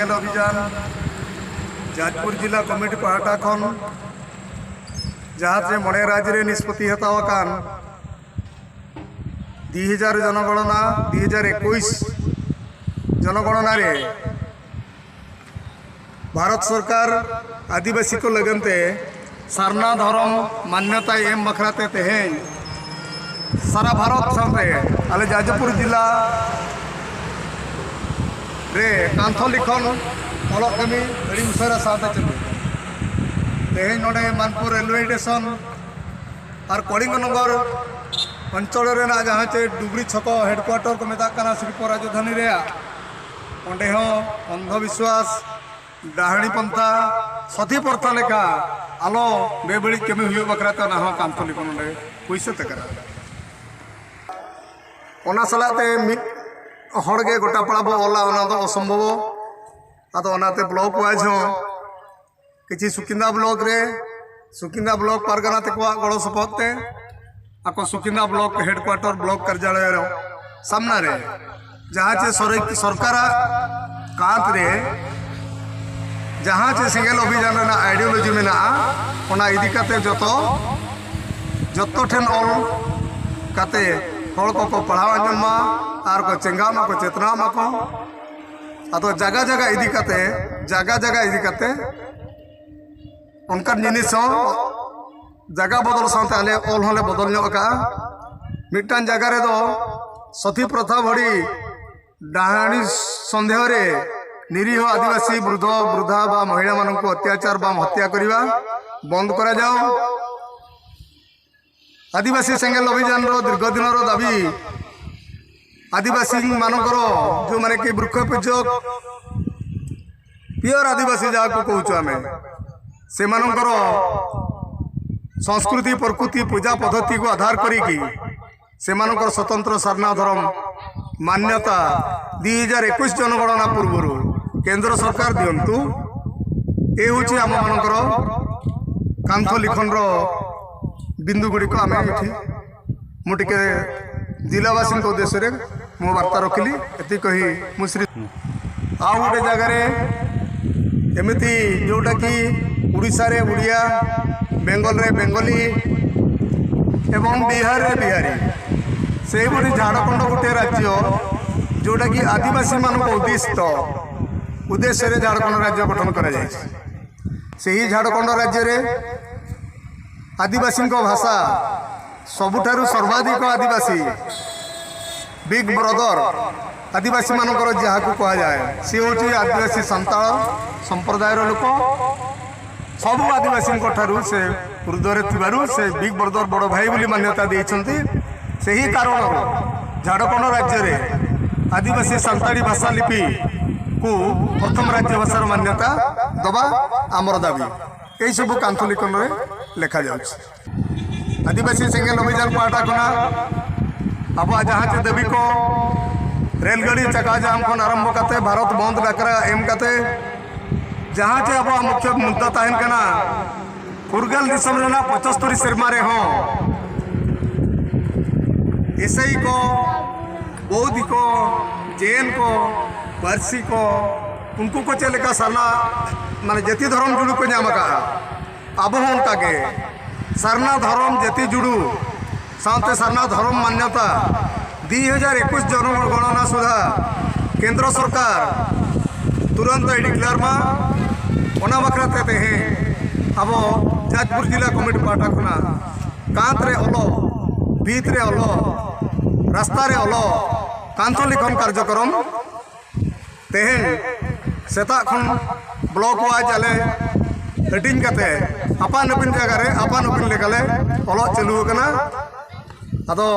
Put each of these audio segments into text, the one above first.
सेंगेल अभियान जाजपुर जिला कमिटी पहाटा खन जहाँ मणे राज्य निष्पत्ति हतावाकान 2000 जनगणना 2021 जनगणना रे भारत सरकार आदिवासी को लगनते सारना धर्म मान्यता एम बखराते तेहें सारा भारत साथे आले जाजपुर जिला रे कांथ लिखन अलग कमी अड़ी उसारा साथे चले तेहें नोडे मानपुर रेलवे स्टेशन और कलिंगनगर अंचल रे ना जहाँ चे डुबरी छक हेडक्वार्टर को मेता शिल्प राजधानी रे अंडे अंधविश्वास डाहणी पंथा सती प्रथा लेखा आलो बेबड़ी कमी हुई बकरा तो ना कांथ लिखन पैसे तक सलाते हड़गे गोटा पड़ा बो ओला असंभव आदो ब्लॉक वाइज किसी सुकिंदा ब्लॉक रे सुकिंदा ब्लॉक पारगाना ते गड़ सपहते आको सुकिंदा ब्लॉक हेडक्वार्टर ब्लॉक कार्यालय सामना रे जहाँ चे सरकार कांत रे जहाँ चे सेंगेल अभियान आइडियोलॉजी में ना इदी काते जतो ठेन ऑल काते हड़ को पढ़ाव आंजमा आर को चेंगामा को चेतनामा को आदो जगह जगह इदी काते उनकान जिनिस जगह बदल साथ आले ऑल होले बदल का मिटान जगह रे दो सती प्रथा भड़ी डाहाणी संदेह रे निरीह आदिवासी वृद्ध वृद्धा बा महिला मानक अत्याचार बा हत्या करवा बंद करा जाओ। आदिवासी सेंगेल अभियान दीर्घ दिन दाबी आदिवासी मानकर जो माने कि वृक्ष पूजक पियर आदिवासी जहाँ को कहूँ आम से मानकर संस्कृति प्रकृति पूजा पद्धति को आधार करी से मानकर स्वतंत्र सारना धर्म मान्यता 2021 जनगणना पूर्व केंद्र सरकार दिंतु ये हूँ आम मानकर कांथ लिखन बिंदु गुड़िक आम ये मुझे जिलावासी उद्देश्य मो वार्ता रखिली ये कही मुश्री आ गोटे जगार एमती जोटा कि उड़ीसा रे उड़िया बेंगल रे बेंगली एवं बिहार रे बिहारी से भली झारखंड गोटे राज्य जोटा कि आदिवासी मान उद्देश्य झारखंड राज्य गठन कर झारखंड राज्य रे आदिवासी भाषा सबुठारु सर्वाधिक आदिवासी बिग ब्रदर आदिवासी मानकर जहाँ को कह जाए सी हूँ आदिवासी संताल संप्रदाय लोक सब आदिवासी से हृदय थी से बिग ब्रदर बड़ भाई बोली मान्यता देते से ही कारण झारखंड राज्य में आदिवासी सांताड़ी भाषा लिपि को प्रथम राज्य भाषार मान्यता दबा आमर दाबी यही सब कांथ लिखन लेखा जा आदिवासी सेंगेल अभियान पहाटा खना अब जहाँ चे देवी को रेलगाड़ी चका जाम खन आरंभ करते भारत बंद डाकरा एम करते जहाँ चे अब मुख्य मुद्दा तहन कना फुरगल दिसम रेना 75 सेरमा रे हों ईसाई को बौद्ध को जैन को पारसी को उनको को चले का सारना माने जति धर्म जुड़ू को नाम का अब उनका के सारना धर्म जति जुड़ू साथ सारना धर्म मान्यता 2021 जनगणना सुधा केंद्र सरकार तुरंत डिक्लेयर में बखरा देते हैं अब जाजपुर जिला कमिटी पहाटा खुना कांत रे अलो भीत रे अलो रास्ता रे अलो कांथ लिखन कार्यक्रम तेहन सेता खन ब्लॉक वाइज आले हेटिंग करते आपान आपिन जगह रे आपान आपिन लेकाले अलो चालू कना अदो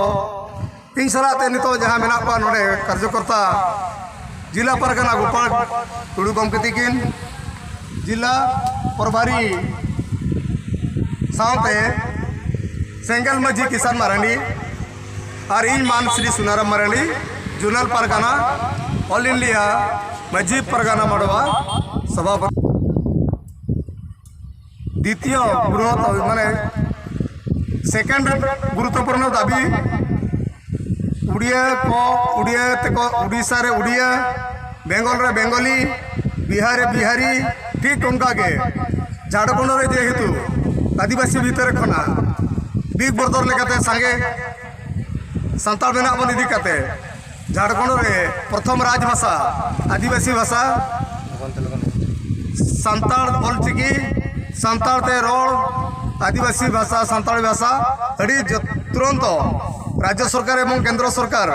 इन सलाते नितो जहाँ मेना पा नोडे कार्यकर्ता जिला परगना गोपाल टुडू गमके किन जिला प्रभारी साथे सेंगल माझी किसान मारांडी और इन मान श्री सुनाराम मारांडी जुनल परगना ऑल इंडिया माझी परगना मडवा सभापति द्वितीय बृहत माने सेकेंड गुरुत्वपूर्ण दाबी उड़िया को उड़िया तक उड़ीसा रे उड़िया बेंगल रे बेंगली बिहारे बिहारी ठीक उनका के झाड़खंड रे जेहेतु आदिवासी भितर खना बिग ब्रदर लेकाते संगे सानताल बेना बन इदी काते झाड़खंड रे प्रथम राजभाषा आदिवासी भाषा सानताल ऑलचिकी सानताल ते रोल आदिवासी भाषा सानताली भाषा अड़ी तुरंत राज्य सरकार एवं केंद्र सरकार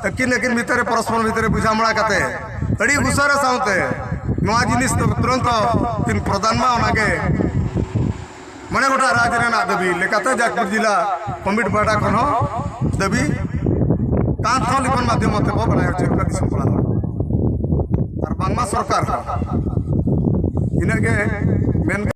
एकिन एकिन भितर परस्पर भितर बुझामणा काते अड़ी गुसारे साउते नवा जिनिस तुरंत किन प्रधान मा ओनागे मने गोटा राज रेना दबी लेकाते जाजपुर जिला कमिटी पाटा खन दबी कांथ लिखन माध्यम ते बो बनाय चेक दिसम पड़ा और बांग्ला सरकार इनके मेन